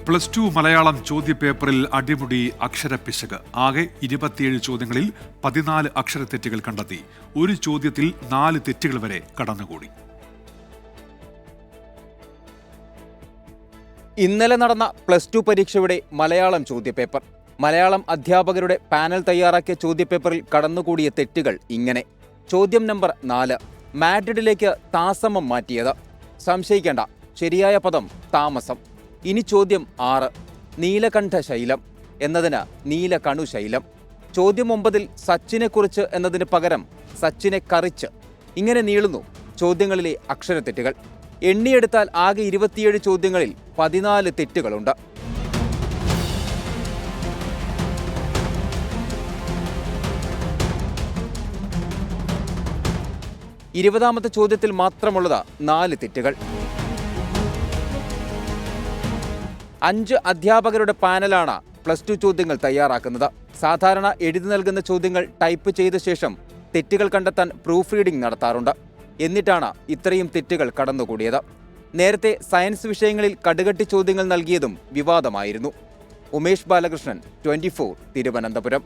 +2 മലയാളം ചോദ്യപേപ്പറിൽ അടിമുടി അക്ഷരപ്പിശക്. ആകെ 27 ചോദ്യങ്ങളിൽ 14 അക്ഷരത്തെറ്റുകൾ കണ്ടെത്തി. ഒരു ചോദ്യത്തിൽ 4 തെറ്റുകൾ വരെ കടന്നുകൂടി. ഇന്നലെ നടന്ന +2 പരീക്ഷയുടെ മലയാളം ചോദ്യപേപ്പർ. മലയാളം അധ്യാപകരുടെ പാനൽ തയ്യാറാക്കിയ ചോദ്യപേപ്പറിൽ കടന്നുകൂടിയ തെറ്റുകൾ ഇങ്ങനെ. ചോദ്യം നമ്പർ 4, മാഡ്രിഡിലേക്ക് താമസം മാറ്റിയത്. സംശയിക്കേണ്ട, ശരിയായ പദം താമസം. ഇനി ചോദ്യം 6, നീലകണ്ഠ ശൈലം എന്നതിന് നീലകണു ശൈലം. ചോദ്യം 9 സച്ചിനെക്കുറിച്ച് എന്നതിന് പകരം സച്ചിനെ കറിച്ച്. ഇങ്ങനെ നീളുന്നു ചോദ്യങ്ങളിലെ അക്ഷരത്തെറ്റുകൾ. എണ്ണിയെടുത്താൽ ആകെ 27 ചോദ്യങ്ങളിൽ 14 തെറ്റുകളുണ്ട്. ഇരുപതാമത്തെ ചോദ്യത്തിൽ മാത്രമുള്ളത് 4 തെറ്റുകൾ. 5 അധ്യാപകരുടെ പാനലാണ് +2 ചോദ്യങ്ങൾ തയ്യാറാക്കുന്നത്. സാധാരണ എഴുതി നൽകുന്ന ചോദ്യങ്ങൾ ടൈപ്പ് ചെയ്ത ശേഷം തെറ്റുകൾ കണ്ടെത്താൻ പ്രൂഫ് റീഡിംഗ് നടത്താറുണ്ട്. എന്നിട്ടാണ് ഇത്രയും തെറ്റുകൾ കടന്നുകൂടിയത്. നേരത്തെ സയൻസ് വിഷയങ്ങളിൽ കടുകട്ടി ചോദ്യങ്ങൾ നൽകിയതും വിവാദമായിരുന്നു. ഉമേഷ് ബാലകൃഷ്ണൻ, 24, തിരുവനന്തപുരം.